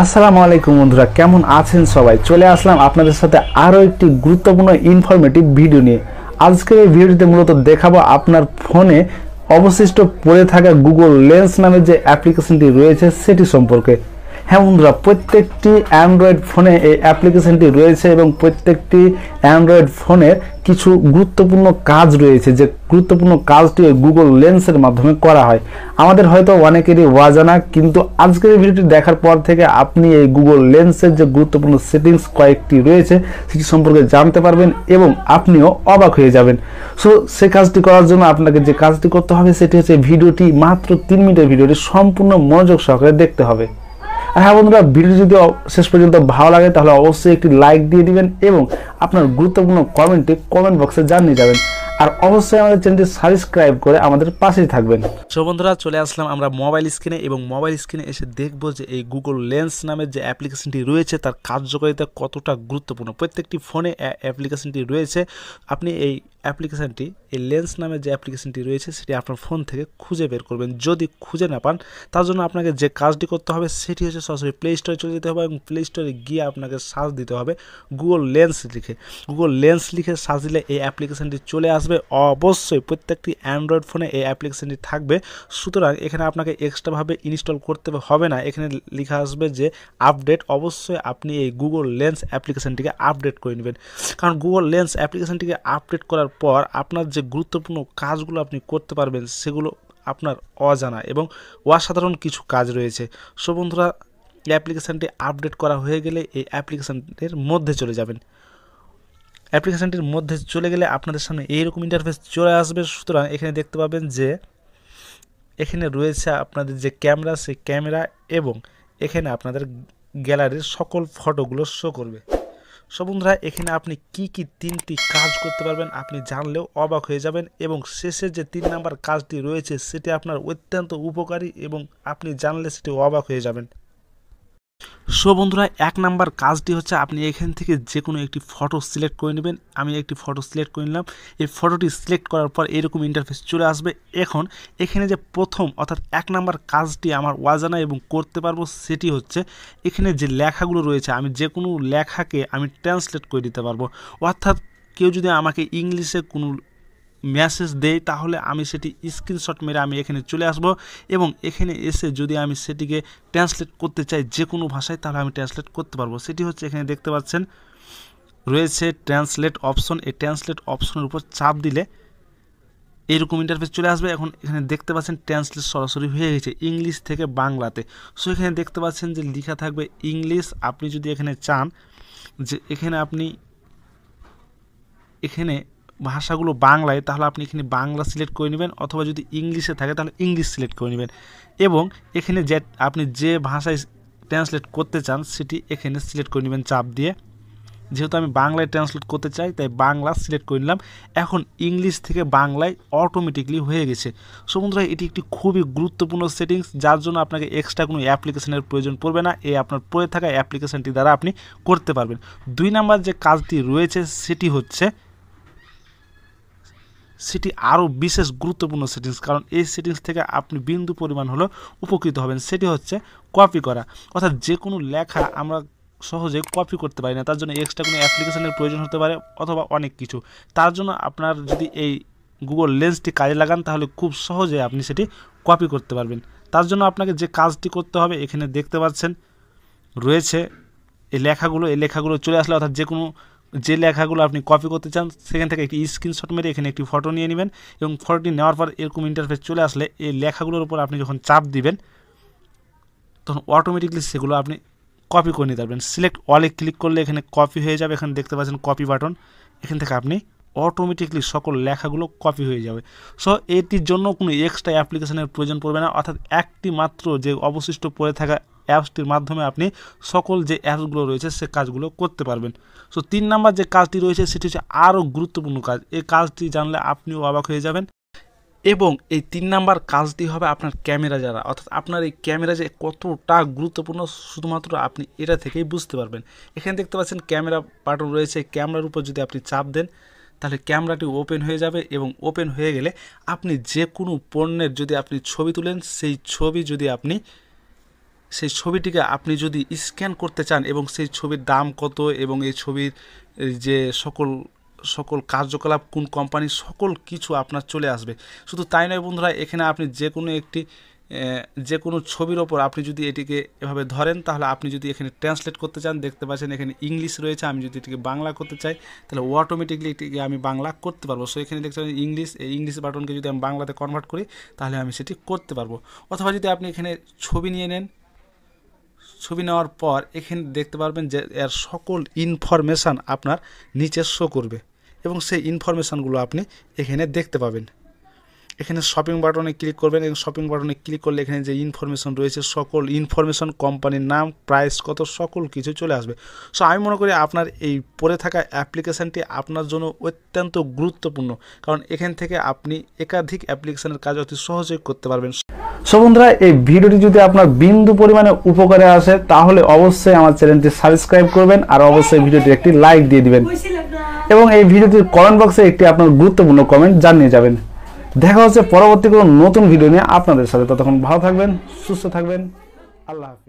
আসসালামু আলাইকুম বন্ধুরা, কেমন আছেন সবাই? চলে আসলাম আপনাদের সাথে আরও একটি গুরুত্বপূর্ণ ইনফরমেটিভ ভিডিও নিয়ে। আজকের এই ভিডিওতে মূলত দেখাবো আপনার ফোনে অবশিষ্ট পড়ে থাকা গুগল লেন্স নামের যে অ্যাপ্লিকেশনটি রয়েছে সেটি সম্পর্কে। হ্যাঁ বন্ধুরা, প্রত্যেকটি অ্যান্ড্রয়েড ফোনে এই অ্যাপ্লিকেশনটি রয়েছে এবং প্রত্যেকটি অ্যান্ড্রয়েড ফোনের কিছু গুরুত্বপূর্ণ কাজ রয়েছে, যে গুরুত্বপূর্ণ কাজটি গুগল লেন্সের মাধ্যমে করা হয়। আমাদের হয়তো অনেকেরই অজানা, কিন্তু আজকের এই ভিডিওটি দেখার পর থেকে আপনি এই গুগল লেন্সের যে গুরুত্বপূর্ণ সেটিংস কয়েকটি রয়েছে সেটি সম্পর্কে জানতে পারবেন এবং আপনিও অবাক হয়ে যাবেন। সো সেই কাজটি করার জন্য আপনাকে যে কাজটি করতে হবে সেটি হচ্ছে ভিডিওটি মাত্র 3 মিনিটের ভিডিওটি সম্পূর্ণ মনোযোগ সহকারে দেখতে হবে। আর হ্যাঁ বন্ধুরা, ভিডিও যদি শেষ পর্যন্ত ভালো লাগে তাহলে অবশ্যই একটি লাইক দিয়ে দিবেন এবং আপনার গুরুত্বপূর্ণ কমেন্টটি কমেন্ট বক্সে জানিয়ে যাবেন। আর অবশ্যই আমাদের চ্যানেলটি সাবস্ক্রাইব করে আমাদের পাশেই থাকবেন। সো বন্ধুরা, চলে আসলাম আমরা মোবাইল স্ক্রিনে এবং মোবাইল স্ক্রিনে এসে দেখব যে এই গুগল লেন্স নামের যে অ্যাপ্লিকেশনটি রয়েছে তার কার্যকারিতা কতটা গুরুত্বপূর্ণ। প্রত্যেকটি ফোনে অ্যাপ্লিকেশনটি রয়েছে। আপনি এই অ্যাপ্লিকেশনটি, এই লেন্স নামের যে অ্যাপ্লিকেশনটি রয়েছে সেটি আপনার ফোন থেকে খুঁজে বের করবেন। যদি খুঁজে না পান তার জন্য আপনাকে যে কাজটি করতে হবে সেটি হচ্ছে সরাসরি প্লে স্টোরে চলে যেতে হবে এবং প্লে স্টোরে গিয়ে আপনাকে সার্চ দিতে হবে গুগল লেন্স লিখে। গুগল লেন্স লিখে সার্চ দিলে এই অ্যাপ্লিকেশনটি চলে আসবে। অবশ্যই প্রত্যেকটি অ্যান্ড্রয়েড ফোনে এই অ্যাপ্লিকেশনটি থাকবে, সুতরাং এখানে আপনাকে এক্সট্রাভাবে ইনস্টল করতে হবে না। এখানে লেখা আসবে যে আপডেট। অবশ্যই আপনি এই গুগল লেন্স অ্যাপ্লিকেশনটিকে আপডেট করে নেবেন, কারণ গুগল লেন্স অ্যাপ্লিকেশনটিকে আপডেট করার পর আপনার যে গুরুত্বপূর্ণ কাজগুলো আপনি করতে পারবেন সেগুলো আপনার অজানা এবং অসাধারণ কিছু কাজ রয়েছে। সো বন্ধুরা, এই অ্যাপ্লিকেশনটি আপডেট করা হয়ে গেলে এই অ্যাপ্লিকেশনটির মধ্যে চলে যাবেন। অ্যাপ্লিকেশনটির মধ্যে চলে গেলে আপনাদের সামনে এইরকম ইন্টারফেস চলে আসবে। সুতরাং এখানে দেখতে পাবেন যে এখানে রয়েছে আপনাদের যে ক্যামেরা, সেই ক্যামেরা এবং এখানে আপনাদের গ্যালারির সকল ফটোগুলো শো করবে। সো বন্ধুরা, এখানে আপনি কি 3টি কাজ করতে পারবেন আপনি জানলেও অবাক হয়ে যাবেন এবং শেষে যে 3 নাম্বার কাজটি রয়েছে সেটি আপনার অত্যন্ত উপকারী এবং আপনি জানলে সেটি অবাক হয়ে যাবেন। সো বন্ধুরা, 1 নাম্বার কাজটি হচ্ছে আপনি এখান থেকে যে কোনো একটি ফটো সিলেক্ট করে নেবেন। আমি একটি ফটো সিলেক্ট করে নিলাম। এই ফটোটি সিলেক্ট করার পর এরকম ইন্টারফেস চলে আসবে। এখন এখানে যে প্রথম অর্থাৎ 1 নাম্বার কাজটি আমার অজানা এবং করতে পারবো সেটি হচ্ছে এখানে যে লেখাগুলো রয়েছে আমি যে কোনো লেখাকে আমি ট্রান্সলেট করে দিতে পারবো। অর্থাৎ কেউ যদি আমাকে ইংলিশে কোনো মেসেজ দেয় তাহলে আমি সেটি স্ক্রিনশট মেরে আমি এখানে চলে আসব এবং এখানে এসে যদি আমি সেটিকে ট্রান্সলেট করতে চাই যে কোনো ভাষায় তাহলে আমি ট্রান্সলেট করতে পারবো। সেটি হচ্ছে এখানে দেখতে পাচ্ছেন রয়েছে ট্রান্সলেট অপশন। এই ট্রান্সলেট অপশনের উপর চাপ দিলে এইরকম ইন্টারফেস চলে আসবে। এখন এখানে দেখতে পাচ্ছেন ট্রান্সলেট সরাসরি হয়ে গেছে ইংলিশ থেকে বাংলাতে। সো এখানে দেখতে পাচ্ছেন যে লেখা থাকবে ইংলিশ। আপনি যদি এখানে চান যে এখানে আপনি এখানে ভাষাগুলো বাংলায় তাহলে আপনি এখানে বাংলা সিলেক্ট করে নেবেন, অথবা যদি ইংলিশে থাকে তাহলে ইংলিশ সিলেক্ট করে নেবেন এবং এখানে যে আপনি যে ভাষায় ট্রান্সলেট করতে চান সেটি এখানে সিলেক্ট করে নেবেন চাপ দিয়ে। যেহেতু আমি বাংলায় ট্রান্সলেট করতে চাই তাই বাংলা সিলেক্ট করে নিলাম। এখন ইংলিশ থেকে বাংলায় অটোমেটিকলি হয়ে গেছে। সো বন্ধুরা, এটি একটি খুবই গুরুত্বপূর্ণ সেটিংস, যার জন্য আপনাকে এক্সট্রা কোনো অ্যাপ্লিকেশনের প্রয়োজন পড়বে না। এই আপনার পড়ে থাকা অ্যাপ্লিকেশনটি দ্বারা আপনি করতে পারবেন। 2 নাম্বার যে কাজটি রয়েছে সেটি আরও বিশেষ গুরুত্বপূর্ণ সেটিংস, কারণ এই সেটিংস থেকে আপনি বিন্দু পরিমাণ হলেও উপকৃত হবেন। সেটি হচ্ছে কপি করা। অর্থাৎ যে কোনো লেখা আমরা সহজে কপি করতে পারি না, তার জন্য এক্সট্রা কোনো অ্যাপ্লিকেশনের প্রয়োজন হতে পারে অথবা অনেক কিছু। তার জন্য আপনার যদি এই গুগল লেন্সটি কাজে লাগান তাহলে খুব সহজে আপনি সেটি কপি করতে পারবেন। তার জন্য আপনাকে যে কাজটি করতে হবে এখানে দেখতে পাচ্ছেন রয়েছে এই লেখাগুলো চলে আসলে, অর্থাৎ যে লেখাগুলো আপনি কপি করতে চান সেখান থেকে একটি স্ক্রিনশট মেরে এখানে একটি ফটো নিয়ে নেবেন এবং ফটোটি নেওয়ার পর এরকম ইন্টারফেস চলে আসলে এই লেখাগুলোর উপর আপনি যখন চাপ দিবেন তখন অটোমেটিকলি সেগুলো আপনি কপি করে নিতে পারবেন। সিলেক্ট অলে ক্লিক করলে এখানে কপি হয়ে যাবে। এখানে দেখতে পাচ্ছেন কপি বাটন, এখান থেকে আপনি অটোমেটিকলি সকল লেখাগুলো কপি হয়ে যাবে। সো এটির জন্য কোনো এক্সট্রা অ্যাপ্লিকেশনের প্রয়োজন পড়বে না, অর্থাৎ একটি মাত্র যে অবশিষ্ট পড়ে থাকা অ্যাপসটির মাধ্যমে আপনি সকল যে অ্যাপসগুলো রয়েছে সে কাজগুলো করতে পারবেন। সো 3 নাম্বার যে কাজটি রয়েছে সেটি হচ্ছে আরও গুরুত্বপূর্ণ কাজ। এই কাজটি জানলে আপনিও অবাক হয়ে যাবেন এবং এই 3 নাম্বার কাজটি হবে আপনার ক্যামেরা যারা, অর্থাৎ আপনার এই ক্যামেরা যে কতটা গুরুত্বপূর্ণ শুধুমাত্র আপনি এটা থেকেই বুঝতে পারবেন। এখানে দেখতে পাচ্ছেন ক্যামেরা বাটন রয়েছে। ক্যামেরার উপর যদি আপনি চাপ দেন তাহলে ক্যামেরাটি ওপেন হয়ে যাবে এবং ওপেন হয়ে গেলে আপনি যে কোনো পণ্যের যদি আপনি ছবি তুলেন সেই ছবি যদি আপনি সেই ছবিটিকে আপনি যদি স্ক্যান করতে চান এবং সেই ছবির দাম কত এবং এই ছবির যে সকল সকল কার্যকলাপ কোন কোম্পানির সকল কিছু আপনার চলে আসবে। শুধু তাই নয় বন্ধুরা, এখানে আপনি যে কোনো ছবির ওপর আপনি যদি এটিকে এভাবে ধরেন, তাহলে আপনি যদি এখানে ট্রান্সলেট করতে চান, দেখতে পাচ্ছেন এখানে ইংলিশ রয়েছে, আমি যদি এটিকে বাংলা করতে চাই তাহলে অটোমেটিকলি এটিকে আমি বাংলা করতে পারবো। সো এখানে দেখতে পাচ্ছেন ইংলিশ, এই ইংলিশ বাটনকে যদি আমি বাংলাতে কনভার্ট করি তাহলে আমি সেটি করতে পারবো। অথবা যদি আপনি এখানে ছবি নিয়ে নেন, ছবি নেওয়ার পর এখানে দেখতে পারবেন যে এর সকল ইনফরমেশান আপনার নিচে শো করবে এবং সেই ইনফরমেশানগুলো আপনি এখানে দেখতে পাবেন। এখানে শপিং বাটনে ক্লিক করবেন এবং শপিং বাটনে ক্লিক করলে এখানে যে ইনফরমেশন রয়েছে সকল ইনফরমেশন, কোম্পানির নাম, প্রাইস কত, সকল কিছু চলে আসবে। সো আমি মনে করি আপনার এই পড়ে থাকা অ্যাপ্লিকেশানটি আপনার জন্য অত্যন্ত গুরুত্বপূর্ণ, কারণ এখান থেকে আপনি একাধিক অ্যাপ্লিকেশানের কাজ অতি সহজেই করতে পারবেন। সো বন্ধুরা, এই ভিডিওটি যদি আপনার বিন্দু পরিমাণে উপকারে আসে তাহলে অবশ্যই আমার চ্যানেলটি সাবস্ক্রাইব করবেন আর অবশ্যই ভিডিওটি একটি লাইক দিয়ে দিবেন এবং এই ভিডিওটির কমেন্ট বক্সে একটি আপনার গুরুত্বপূর্ণ কমেন্ট জানিয়ে যাবেন। দেখা হচ্ছে পরবর্তী কোনো নতুন ভিডিও নিয়ে আপনাদের সাথে। ততক্ষণ ভালো থাকবেন, সুস্থ থাকবেন, আল্লাহ হাফেজ।